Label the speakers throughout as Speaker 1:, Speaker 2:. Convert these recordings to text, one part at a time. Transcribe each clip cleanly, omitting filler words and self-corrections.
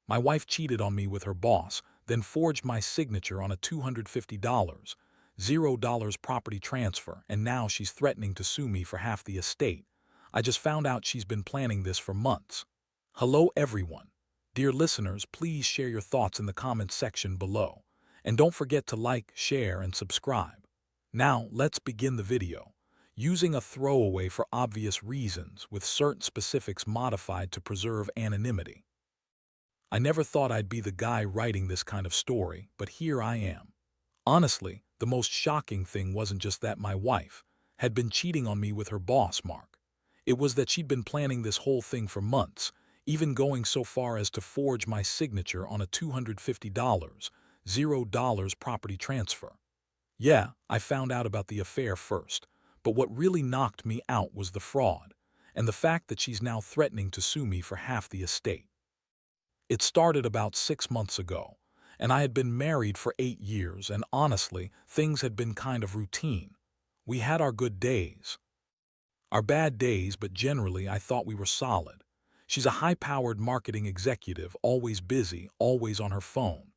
Speaker 1: My wife cheated on me with her boss, then forged my signature on a $250, $0 property transfer, and now she's threatening to sue me for half the estate. I just found out she's been planning this for months. Hello everyone. Dear listeners, please share your thoughts in the comments section below. And don't forget to like, share, and subscribe. Now, let's begin the video. Using a throwaway for obvious reasons, with certain specifics modified to preserve anonymity. I never thought I'd be the guy writing this kind of story, but here I am. Honestly, the most shocking thing wasn't just that my wife had been cheating on me with her boss, Mark. It was that she'd been planning this whole thing for months, even going so far as to forge my signature on a $250, $0 property transfer. Yeah, I found out about the affair first, but what really knocked me out was the fraud, and the fact that she's now threatening to sue me for half the estate. It started about 6 months ago, and I had been married for 8 years, and honestly, things had been kind of routine. We had our good days, our bad days, but generally I thought we were solid. She's a high-powered marketing executive, always busy, always on her phone.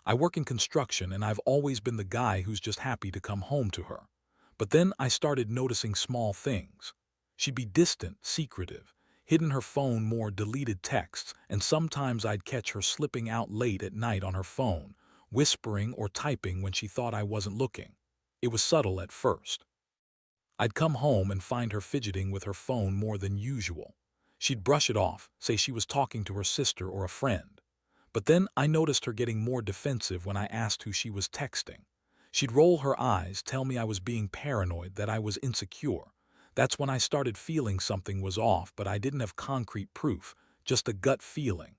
Speaker 1: I work in construction, and I've always been the guy who's just happy to come home to her. But then I started noticing small things. She'd be distant, secretive, hidden her phone more, deleted texts, and sometimes I'd catch her slipping out late at night on her phone, whispering or typing when she thought I wasn't looking. It was subtle at first. I'd come home and find her fidgeting with her phone more than usual. She'd brush it off, say she was talking to her sister or a friend. But then I noticed her getting more defensive when I asked who she was texting. She'd roll her eyes, tell me I was being paranoid, that I was insecure. That's when I started feeling something was off, but I didn't have concrete proof, just a gut feeling.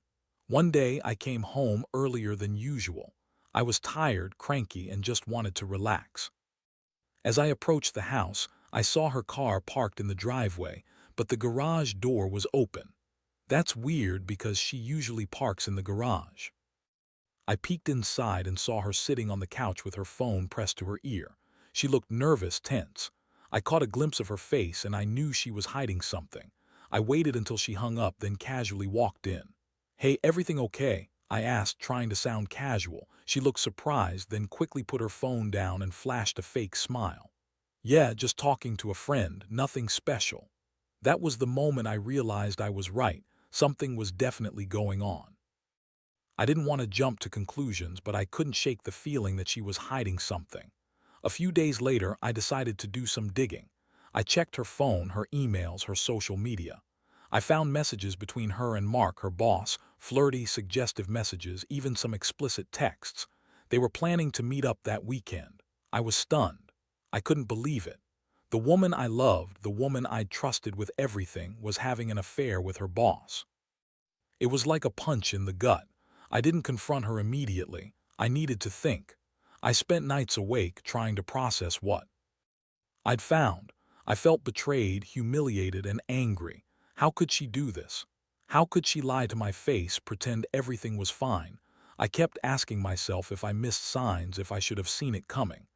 Speaker 1: One day I came home earlier than usual. I was tired, cranky, and just wanted to relax. As I approached the house, I saw her car parked in the driveway, but the garage door was open. That's weird because she usually parks in the garage. I peeked inside and saw her sitting on the couch with her phone pressed to her ear. She looked nervous, tense. I caught a glimpse of her face and I knew she was hiding something. I waited until she hung up, then casually walked in. "Hey, everything okay?" I asked, trying to sound casual. She looked surprised, then quickly put her phone down and flashed a fake smile. "Yeah, just talking to a friend, nothing special." That was the moment I realized I was right. Something was definitely going on. I didn't want to jump to conclusions, but I couldn't shake the feeling that she was hiding something. A few days later, I decided to do some digging. I checked her phone, her emails, her social media. I found messages between her and Mark, her boss, flirty, suggestive messages, even some explicit texts. They were planning to meet up that weekend. I was stunned. I couldn't believe it. The woman I loved, the woman I'd trusted with everything, was having an affair with her boss. It was like a punch in the gut. I didn't confront her immediately. I needed to think. I spent nights awake trying to process what I'd found. I felt betrayed, humiliated, and angry. How could she do this? How could she lie to my face, pretend everything was fine? I kept asking myself if I missed signs, if I should have seen it coming.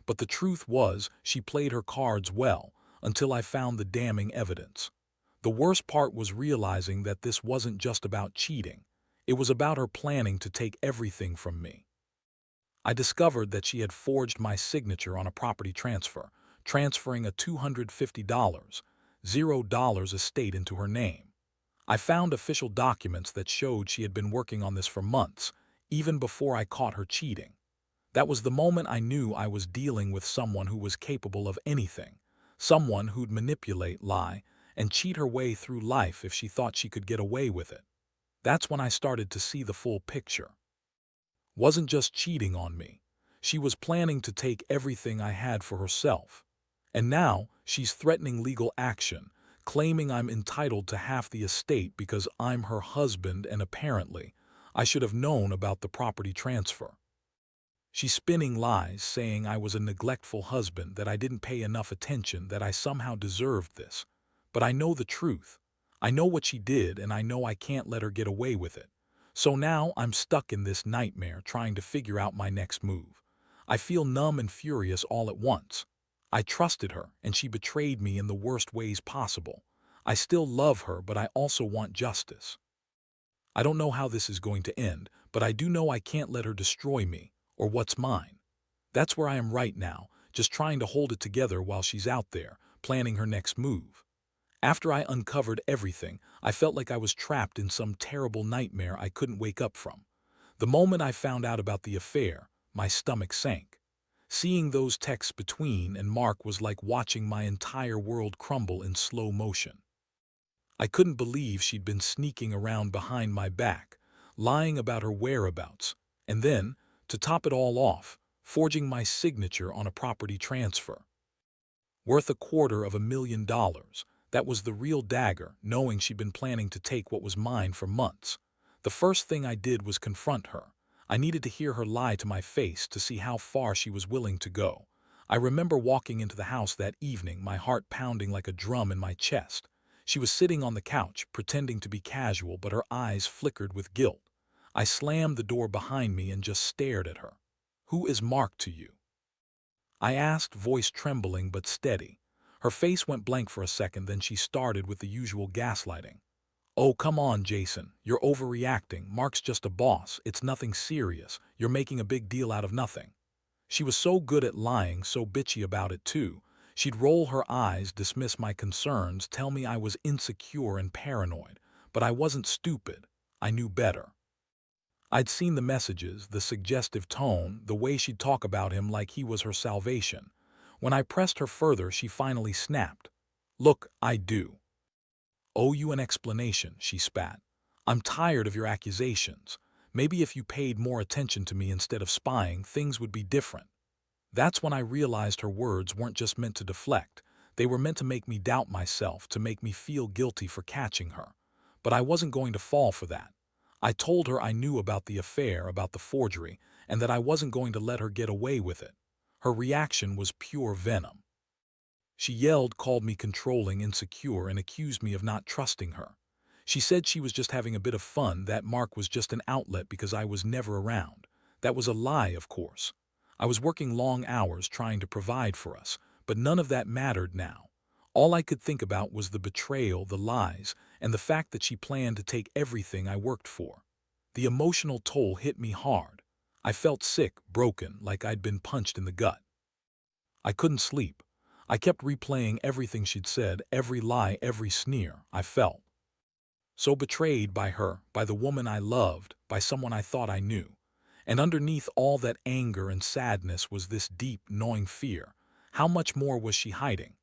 Speaker 1: But the truth was, she played her cards well, until I found the damning evidence. The worst part was realizing that this wasn't just about cheating. It was about her planning to take everything from me. I discovered that she had forged my signature on a property transfer, transferring a $250, $0 estate into her name. I found official documents that showed she had been working on this for months, even before I caught her cheating. That was the moment I knew I was dealing with someone who was capable of anything, someone who'd manipulate, lie, and cheat her way through life if she thought she could get away with it. That's when I started to see the full picture. Wasn't just cheating on me. She was planning to take everything I had for herself. And now she's threatening legal action, claiming I'm entitled to half the estate because I'm her husband, and apparently I should have known about the property transfer. She's spinning lies, saying I was a neglectful husband, that I didn't pay enough attention, that I somehow deserved this. But I know the truth. I know what she did, and I know I can't let her get away with it. So now I'm stuck in this nightmare trying to figure out my next move. I feel numb and furious all at once. I trusted her, and she betrayed me in the worst ways possible. I still love her, but I also want justice. I don't know how this is going to end, but I do know I can't let her destroy me, or what's mine. That's where I am right now, just trying to hold it together while she's out there, planning her next move. After I uncovered everything, I felt like I was trapped in some terrible nightmare I couldn't wake up from. The moment I found out about the affair, my stomach sank. Seeing those texts between and Mark was like watching my entire world crumble in slow motion. I couldn't believe she'd been sneaking around behind my back, lying about her whereabouts, and then, to top it all off, forging my signature on a property transfer. Worth $250,000. That was the real dagger, knowing she'd been planning to take what was mine for months. The first thing I did was confront her. I needed to hear her lie to my face to see how far she was willing to go. I remember walking into the house that evening, my heart pounding like a drum in my chest. She was sitting on the couch, pretending to be casual, but her eyes flickered with guilt. I slammed the door behind me and just stared at her. "Who is Mark to you?" I asked, voice trembling but steady. Her face went blank for a second, then she started with the usual gaslighting. "Oh, come on, Jason. You're overreacting. Mark's just a boss. It's nothing serious. You're making a big deal out of nothing." She was so good at lying, so bitchy about it too. She'd roll her eyes, dismiss my concerns, tell me I was insecure and paranoid. But I wasn't stupid. I knew better. I'd seen the messages, the suggestive tone, the way she'd talk about him like he was her salvation. When I pressed her further, she finally snapped. "Look, I do owe you an explanation," she spat. "I'm tired of your accusations. Maybe if you paid more attention to me instead of spying, things would be different." That's when I realized her words weren't just meant to deflect. They were meant to make me doubt myself, to make me feel guilty for catching her. But I wasn't going to fall for that. I told her I knew about the affair, about the forgery, and that I wasn't going to let her get away with it. Her reaction was pure venom. She yelled, called me controlling, insecure, and accused me of not trusting her. She said she was just having a bit of fun, that Mark was just an outlet because I was never around. That was a lie, of course. I was working long hours trying to provide for us, but none of that mattered now. All I could think about was the betrayal, the lies, and the fact that she planned to take everything I worked for. The emotional toll hit me hard. I felt sick, broken, like I'd been punched in the gut. I couldn't sleep. I kept replaying everything she'd said, every lie, every sneer. I felt so betrayed by her, by the woman I loved, by someone I thought I knew. And underneath all that anger and sadness was this deep, gnawing fear. How much more was she hiding?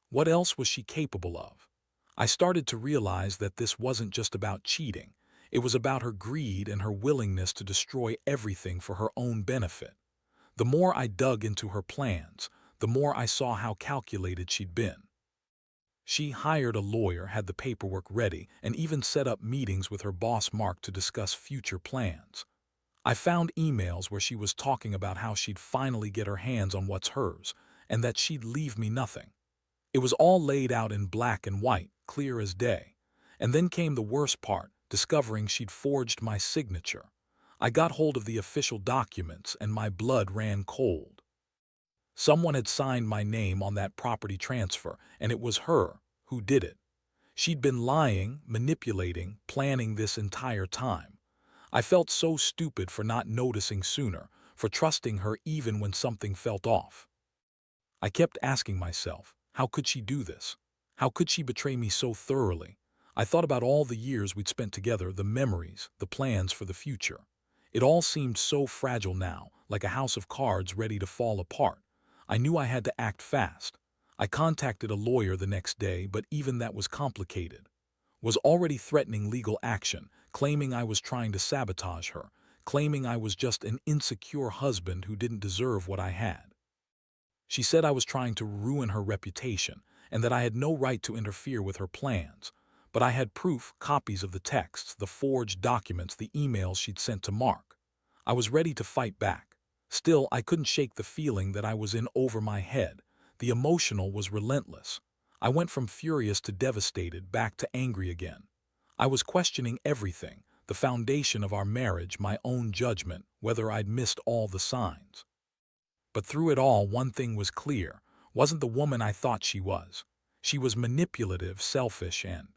Speaker 1: What else was she capable of? I started to realize that this wasn't just about cheating. It was about her greed and her willingness to destroy everything for her own benefit. The more I dug into her plans, the more I saw how calculated she'd been. She hired a lawyer, had the paperwork ready, and even set up meetings with her boss Mark to discuss future plans. I found emails where she was talking about how she'd finally get her hands on what's hers, and that she'd leave me nothing. It was all laid out in black and white, clear as day. And then came the worst part, discovering she'd forged my signature. I got hold of the official documents, and my blood ran cold. Someone had signed my name on that property transfer, and it was her who did it. She'd been lying, manipulating, planning this entire time. I felt so stupid for not noticing sooner, for trusting her even when something felt off. I kept asking myself, how could she do this? How could she betray me so thoroughly? I thought about all the years we'd spent together, the memories, the plans for the future. It all seemed so fragile now, like a house of cards ready to fall apart. I knew I had to act fast. I contacted a lawyer the next day, but even that was complicated. Was already threatening legal action, claiming I was trying to sabotage her, claiming I was just an insecure husband who didn't deserve what I had. She said I was trying to ruin her reputation and that I had no right to interfere with her plans. But I had proof, copies of the texts, the forged documents, the emails she'd sent to Mark. I was ready to fight back. Still, I couldn't shake the feeling that I was in over my head. The emotional was relentless. I went from furious to devastated, back to angry again. I was questioning everything, the foundation of our marriage, my own judgment, whether I'd missed all the signs. But through it all, one thing was clear, wasn't the woman I thought she was. She was manipulative, selfish, and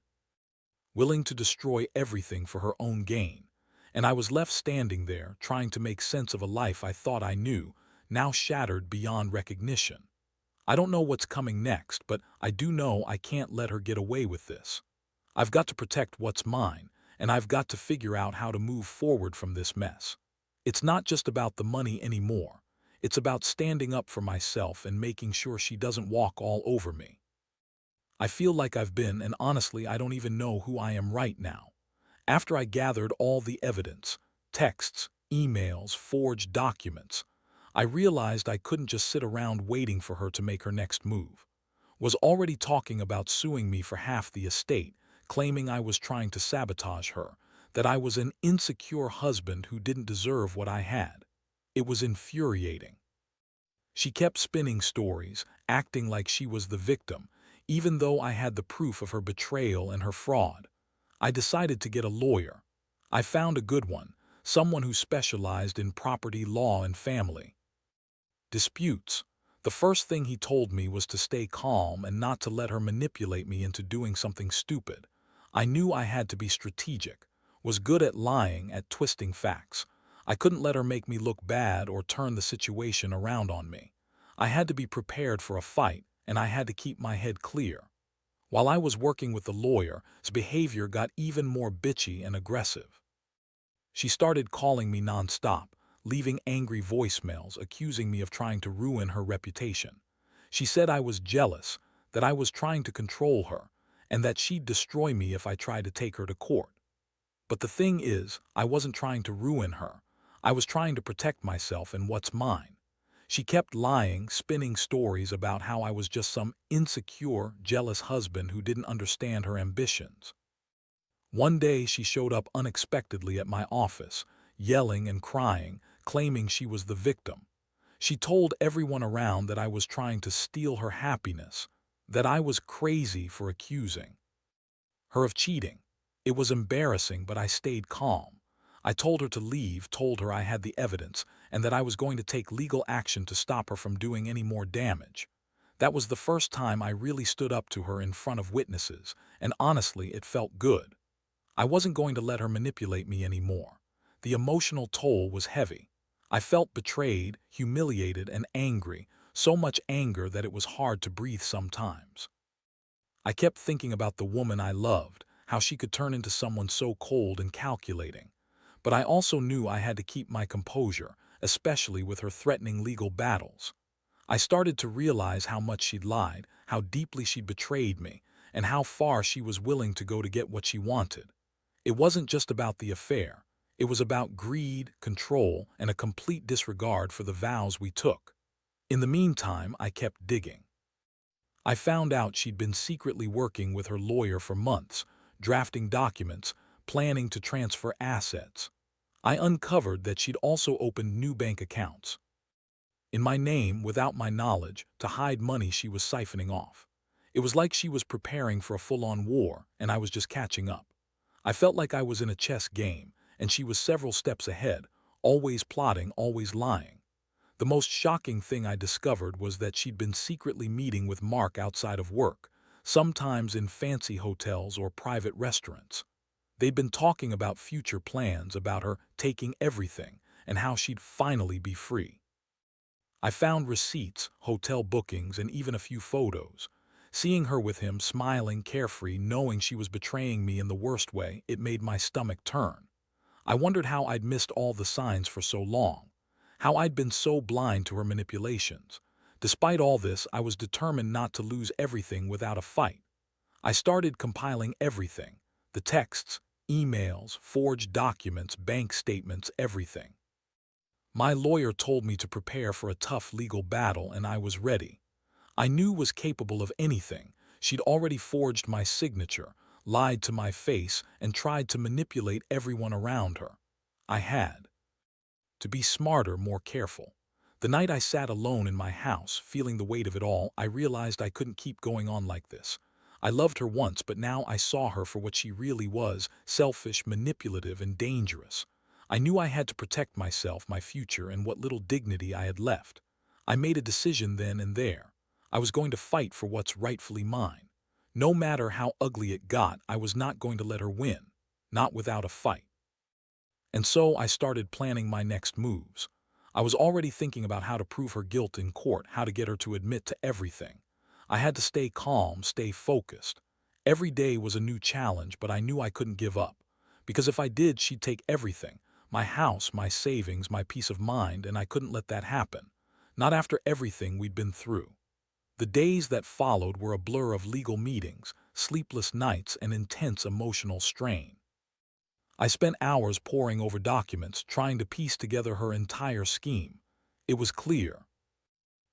Speaker 1: willing to destroy everything for her own gain. And I was left standing there, trying to make sense of a life I thought I knew, now shattered beyond recognition. I don't know what's coming next, but I do know I can't let her get away with this. I've got to protect what's mine, and I've got to figure out how to move forward from this mess. It's not just about the money anymore. It's about standing up for myself and making sure she doesn't walk all over me. I feel like I've been, and honestly, I don't even know who I am right now. After I gathered all the evidence, texts, emails, forged documents, I realized I couldn't just sit around waiting for her to make her next move. Was already talking about suing me for half the estate, claiming I was trying to sabotage her, that I was an insecure husband who didn't deserve what I had. It was infuriating. She kept spinning stories, acting like she was the victim, even though I had the proof of her betrayal and her fraud. I decided to get a lawyer. I found a good one, someone who specialized in property law and family disputes. The first thing he told me was to stay calm and not to let her manipulate me into doing something stupid. I knew I had to be strategic, was good at lying, at twisting facts. I couldn't let her make me look bad or turn the situation around on me. I had to be prepared for a fight, and I had to keep my head clear. While I was working with the lawyer, his behavior got even more bitchy and aggressive. She started calling me nonstop, leaving angry voicemails accusing me of trying to ruin her reputation. She said I was jealous, that I was trying to control her, and that she'd destroy me if I tried to take her to court. But the thing is, I wasn't trying to ruin her. I was trying to protect myself and what's mine. She kept lying, spinning stories about how I was just some insecure, jealous husband who didn't understand her ambitions. One day she showed up unexpectedly at my office, yelling and crying, claiming she was the victim. She told everyone around that I was trying to steal her happiness, that I was crazy for accusing her of cheating. It was embarrassing, but I stayed calm. I told her to leave, told her I had the evidence, and that I was going to take legal action to stop her from doing any more damage. That was the first time I really stood up to her in front of witnesses, and honestly, it felt good. I wasn't going to let her manipulate me anymore. The emotional toll was heavy. I felt betrayed, humiliated, and angry, so much anger that it was hard to breathe sometimes. I kept thinking about the woman I loved, how she could turn into someone so cold and calculating. But I also knew I had to keep my composure, especially with her threatening legal battles. I started to realize how much she'd lied, how deeply she'd betrayed me, and how far she was willing to go to get what she wanted. It wasn't just about the affair. It was about greed, control, and a complete disregard for the vows we took. In the meantime, I kept digging. I found out she'd been secretly working with her lawyer for months, drafting documents, planning to transfer assets. I uncovered that she'd also opened new bank accounts in my name without my knowledge to hide money she was siphoning off. It was like she was preparing for a full-on war, and I was just catching up. I felt like I was in a chess game, and she was several steps ahead, always plotting, always lying. The most shocking thing I discovered was that she'd been secretly meeting with Mark outside of work, sometimes in fancy hotels or private restaurants. They'd been talking about future plans, about her taking everything, and how she'd finally be free. I found receipts, hotel bookings, and even a few photos. Seeing her with him, smiling, carefree, knowing she was betraying me in the worst way, it made my stomach turn. I wondered how I'd missed all the signs for so long, how I'd been so blind to her manipulations. Despite all this, I was determined not to lose everything without a fight. I started compiling everything, the texts, emails, forged documents, bank statements, everything. My lawyer told me to prepare for a tough legal battle, and I was ready. I knew was capable of anything. She'd already forged my signature, lied to my face, and tried to manipulate everyone around her. I had to be smarter, more careful. The night I sat alone in my house, feeling the weight of it all, I realized I couldn't keep going on like this. I loved her once, but now I saw her for what she really was: selfish, manipulative, and dangerous. I knew I had to protect myself, my future, and what little dignity I had left. I made a decision then and there. I was going to fight for what's rightfully mine. No matter how ugly it got, I was not going to let her win, not without a fight. And so I started planning my next moves. I was already thinking about how to prove her guilt in court, how to get her to admit to everything. I had to stay calm, stay focused. Every day was a new challenge, but I knew I couldn't give up. Because if I did, she'd take everything. My house, my savings, my peace of mind, and I couldn't let that happen. Not after everything we'd been through. The days that followed were a blur of legal meetings, sleepless nights, and intense emotional strain. I spent hours poring over documents, trying to piece together her entire scheme. It was clear.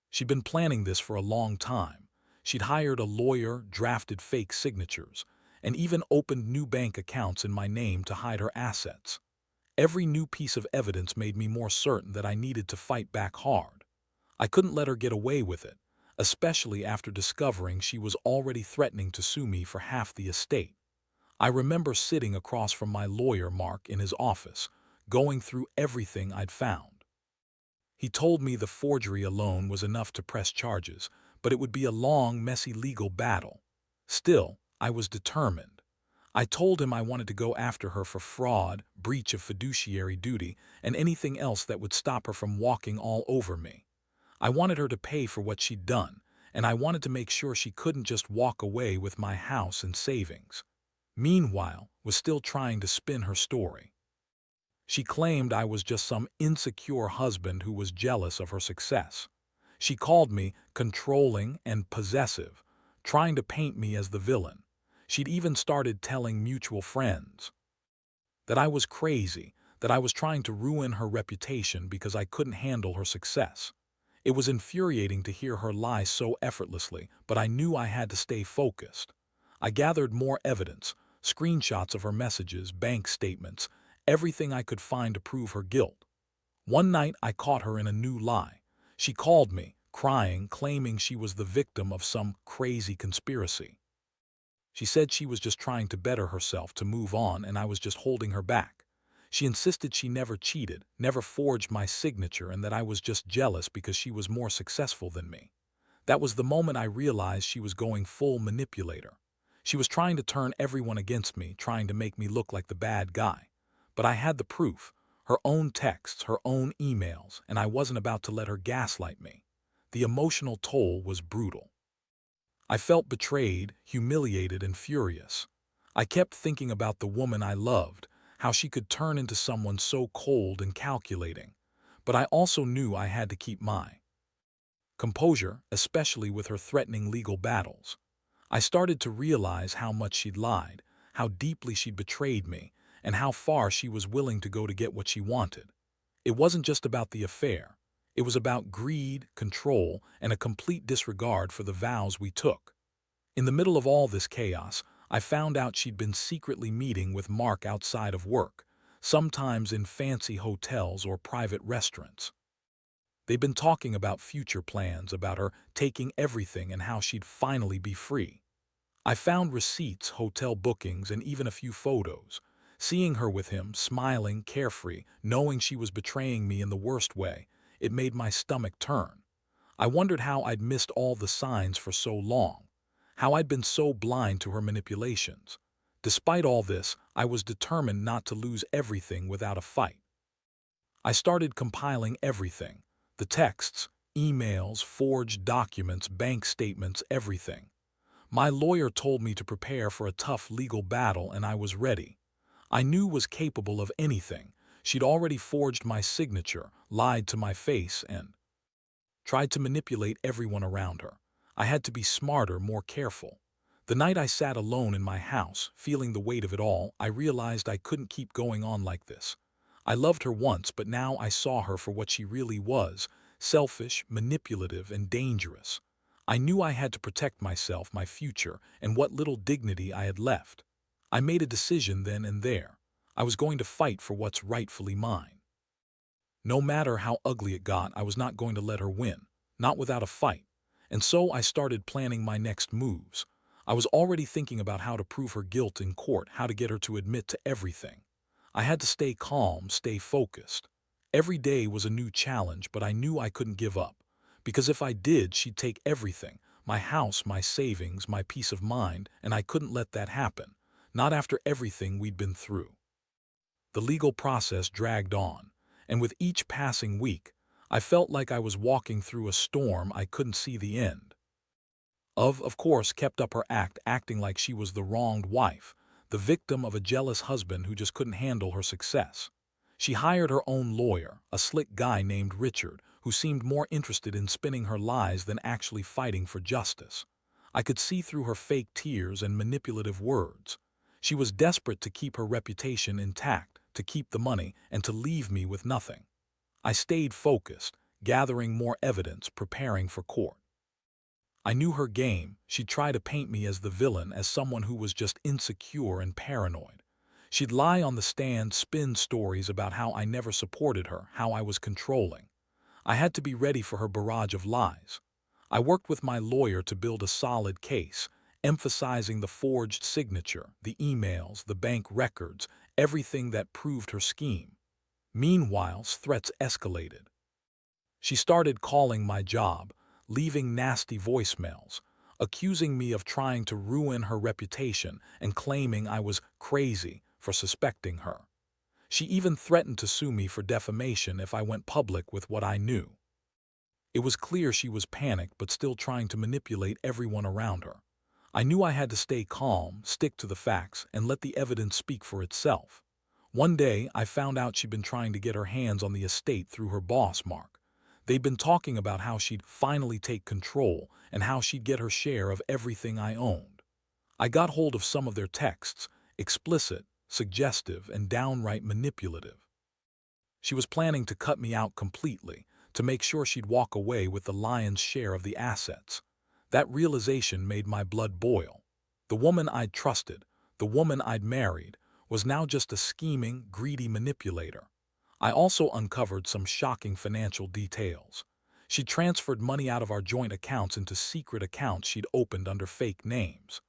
Speaker 1: She'd been planning this for a long time. She'd hired a lawyer, drafted fake signatures, and even opened new bank accounts in my name to hide her assets. Every new piece of evidence made me more certain that I needed to fight back hard. I couldn't let her get away with it, especially after discovering she was already threatening to sue me for half the estate. I remember sitting across from my lawyer, Mark, in his office, going through everything I'd found. He told me the forgery alone was enough to press charges, but it would be a long, messy legal battle. Still, I was determined. I told him I wanted to go after her for fraud, breach of fiduciary duty, and anything else that would stop her from walking all over me. I wanted her to pay for what she'd done, and I wanted to make sure she couldn't just walk away with my house and savings. Meanwhile, was still trying to spin her story. She claimed I was just some insecure husband who was jealous of her success. She called me controlling and possessive, trying to paint me as the villain. She'd even started telling mutual friends that I was crazy, that I was trying to ruin her reputation because I couldn't handle her success. It was infuriating to hear her lie so effortlessly, but I knew I had to stay focused. I gathered more evidence, screenshots of her messages, bank statements, everything I could find to prove her guilt. One night I caught her in a new lie. She called me, crying, claiming she was the victim of some crazy conspiracy. She said she was just trying to better herself to move on and I was just holding her back. She insisted she never cheated, never forged my signature, and that I was just jealous because she was more successful than me. That was the moment I realized she was going full manipulator. She was trying to turn everyone against me, trying to make me look like the bad guy. But I had the proof, her own texts, her own emails, and I wasn't about to let her gaslight me. The emotional toll was brutal. I felt betrayed, humiliated, and furious. I kept thinking about the woman I loved, how she could turn into someone so cold and calculating. But I also knew I had to keep my composure, especially with her threatening legal battles. I started to realize how much she'd lied, how deeply she'd betrayed me, and how far she was willing to go to get what she wanted. It wasn't just about the affair. It was about greed, control, and a complete disregard for the vows we took. In the middle of all this chaos, I found out she'd been secretly meeting with Mark outside of work, sometimes in fancy hotels or private restaurants. They'd been talking about future plans, about her taking everything and how she'd finally be free. I found receipts, hotel bookings, and even a few photos. Seeing her with him, smiling, carefree, knowing she was betraying me in the worst way, it made my stomach turn. I wondered how I'd missed all the signs for so long, how I'd been so blind to her manipulations. Despite all this, I was determined not to lose everything without a fight. I started compiling everything, the texts, emails, forged documents, bank statements, everything. My lawyer told me to prepare for a tough legal battle, and I was ready. I knew was capable of anything. She'd already forged my signature, lied to my face, and tried to manipulate everyone around her. I had to be smarter, more careful. The night I sat alone in my house, feeling the weight of it all, I realized I couldn't keep going on like this. I loved her once, but now I saw her for what she really was: selfish, manipulative, and dangerous. I knew I had to protect myself, my future, and what little dignity I had left. I made a decision then and there. I was going to fight for what's rightfully mine. No matter how ugly it got, I was not going to let her win, not without a fight. And so I started planning my next moves. I was already thinking about how to prove her guilt in court, how to get her to admit to everything. I had to stay calm, stay focused. Every day was a new challenge, but I knew I couldn't give up. Because if I did, she'd take everything: my house, my savings, my peace of mind, and I couldn't let that happen. Not after everything we'd been through. The legal process dragged on, and with each passing week, I felt like I was walking through a storm I couldn't see the end. Of course, kept up her act, acting like she was the wronged wife, the victim of a jealous husband who just couldn't handle her success. She hired her own lawyer, a slick guy named Richard, who seemed more interested in spinning her lies than actually fighting for justice. I could see through her fake tears and manipulative words. She was desperate to keep her reputation intact, to keep the money, and to leave me with nothing. I stayed focused, gathering more evidence, preparing for court. I knew her game. She'd try to paint me as the villain, as someone who was just insecure and paranoid. She'd lie on the stand, spin stories about how I never supported her, how I was controlling. I had to be ready for her barrage of lies. I worked with my lawyer to build a solid case, emphasizing the forged signature, the emails, the bank records, everything that proved her scheme. Meanwhile, threats escalated. She started calling my job, leaving nasty voicemails, accusing me of trying to ruin her reputation and claiming I was crazy for suspecting her. She even threatened to sue me for defamation if I went public with what I knew. It was clear she was panicked but still trying to manipulate everyone around her. I knew I had to stay calm, stick to the facts, and let the evidence speak for itself. One day, I found out she'd been trying to get her hands on the estate through her boss, Mark. They'd been talking about how she'd finally take control and how she'd get her share of everything I owned. I got hold of some of their texts, explicit, suggestive, and downright manipulative. She was planning to cut me out completely, to make sure she'd walk away with the lion's share of the assets. That realization made my blood boil. The woman I'd trusted, the woman I'd married, was now just a scheming, greedy manipulator. I also uncovered some shocking financial details. She transferred money out of our joint accounts into secret accounts she'd opened under fake names.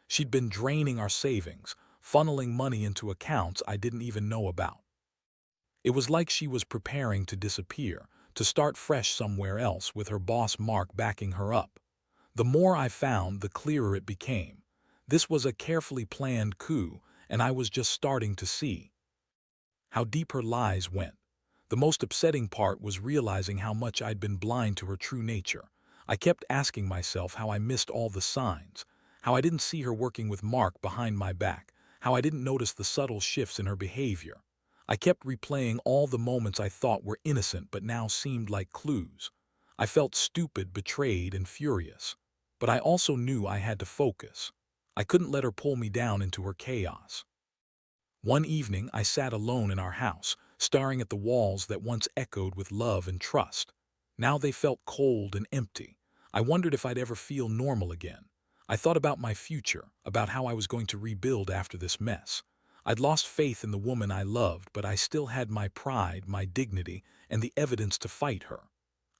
Speaker 1: She'd been draining our savings, funneling money into accounts I didn't even know about. It was like she was preparing to disappear, to start fresh somewhere else with her boss Mark backing her up. The more I found, the clearer it became. This was a carefully planned coup, and I was just starting to see how deep her lies went. The most upsetting part was realizing how much I'd been blind to her true nature. I kept asking myself how I missed all the signs, how I didn't see her working with Mark behind my back, how I didn't notice the subtle shifts in her behavior. I kept replaying all the moments I thought were innocent but now seemed like clues. I felt stupid, betrayed, and furious. But I also knew I had to focus. I couldn't let her pull me down into her chaos. One evening, I sat alone in our house, staring at the walls that once echoed with love and trust. Now they felt cold and empty. I wondered if I'd ever feel normal again. I thought about my future, about how I was going to rebuild after this mess. I'd lost faith in the woman I loved, but I still had my pride, my dignity, and the evidence to fight her.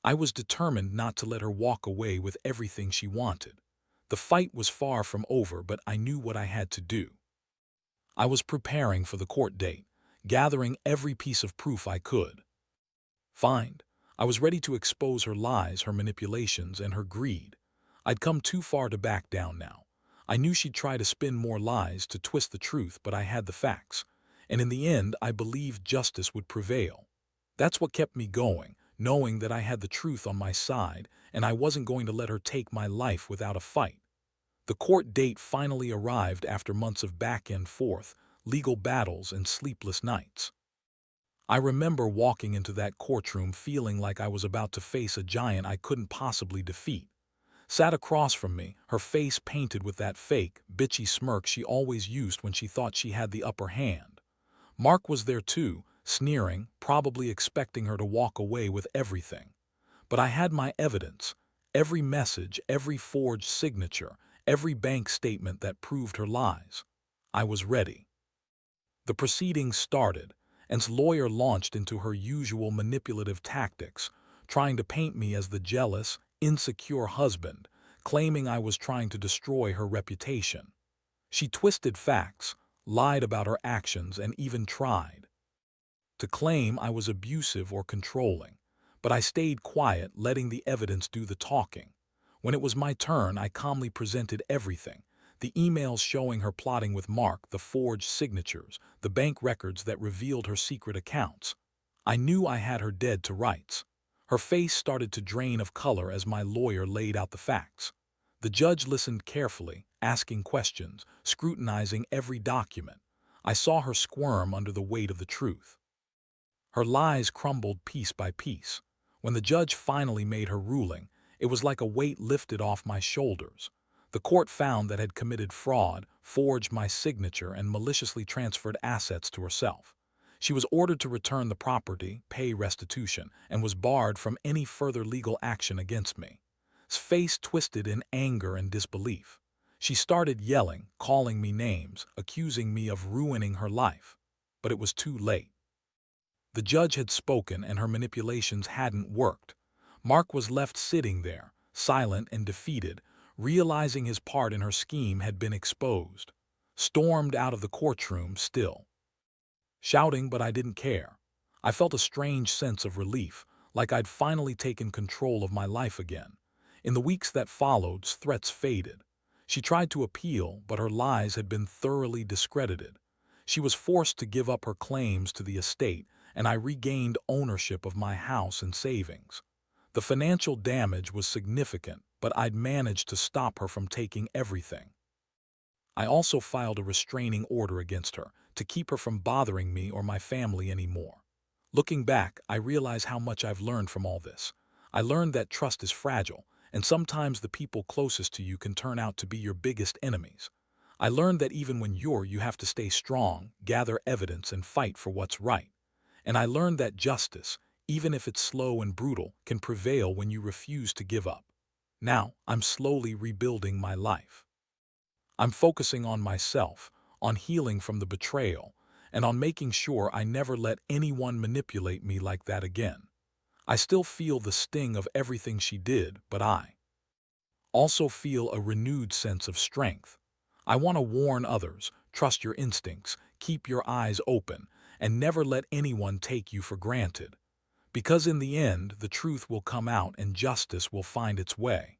Speaker 1: I was determined not to let her walk away with everything she wanted. The fight was far from over, but I knew what I had to do. I was preparing for the court date, gathering every piece of proof I could find. I was ready to expose her lies, her manipulations, and her greed. I'd come too far to back down now. I knew she'd try to spin more lies, to twist the truth, but I had the facts. And in the end, I believed justice would prevail. That's what kept me going, knowing that I had the truth on my side, and I wasn't going to let her take my life without a fight. The court date finally arrived after months of back and forth, legal battles, and sleepless nights. I remember walking into that courtroom feeling like I was about to face a giant I couldn't possibly defeat. Sat across from me, her face painted with that fake, bitchy smirk she always used when she thought she had the upper hand. Mark was there too, sneering, probably expecting her to walk away with everything. But I had my evidence, every message, every forged signature, every bank statement that proved her lies. I was ready. The proceedings started, and lawyer launched into her usual manipulative tactics, trying to paint me as the jealous, insecure husband, claiming I was trying to destroy her reputation. She twisted facts, lied about her actions, and even tried to claim I was abusive or controlling. But I stayed quiet, letting the evidence do the talking. When it was my turn, I calmly presented everything. The emails showing her plotting with Mark, the forged signatures, the bank records that revealed her secret accounts. I knew I had her dead to rights. Her face started to drain of color as my lawyer laid out the facts. The judge listened carefully, asking questions, scrutinizing every document. I saw her squirm under the weight of the truth. Her lies crumbled piece by piece. When the judge finally made her ruling, it was like a weight lifted off my shoulders. The court found that had committed fraud, forged my signature, and maliciously transferred assets to herself. She was ordered to return the property, pay restitution, and was barred from any further legal action against me. His face twisted in anger and disbelief. She started yelling, calling me names, accusing me of ruining her life. But it was too late. The judge had spoken and her manipulations hadn't worked. Mark was left sitting there, silent and defeated, realizing his part in her scheme had been exposed. Stormed out of the courtroom still shouting, but I didn't care. I felt a strange sense of relief, like I'd finally taken control of my life again. In the weeks that followed, threats faded. She tried to appeal, but her lies had been thoroughly discredited. She was forced to give up her claims to the estate, and I regained ownership of my house and savings. The financial damage was significant, but I'd managed to stop her from taking everything. I also filed a restraining order against her to keep her from bothering me or my family anymore. Looking back, I realize how much I've learned from all this. I learned that trust is fragile, and sometimes the people closest to you can turn out to be your biggest enemies. I learned that even when you have to stay strong, gather evidence, and fight for what's right. And I learned that justice, even if it's slow and brutal, can prevail when you refuse to give up. Now, I'm slowly rebuilding my life. I'm focusing on myself, on healing from the betrayal, and on making sure I never let anyone manipulate me like that again. I still feel the sting of everything she did, but I also feel a renewed sense of strength. I want to warn others, trust your instincts, keep your eyes open, and never let anyone take you for granted. Because in the end, the truth will come out and justice will find its way.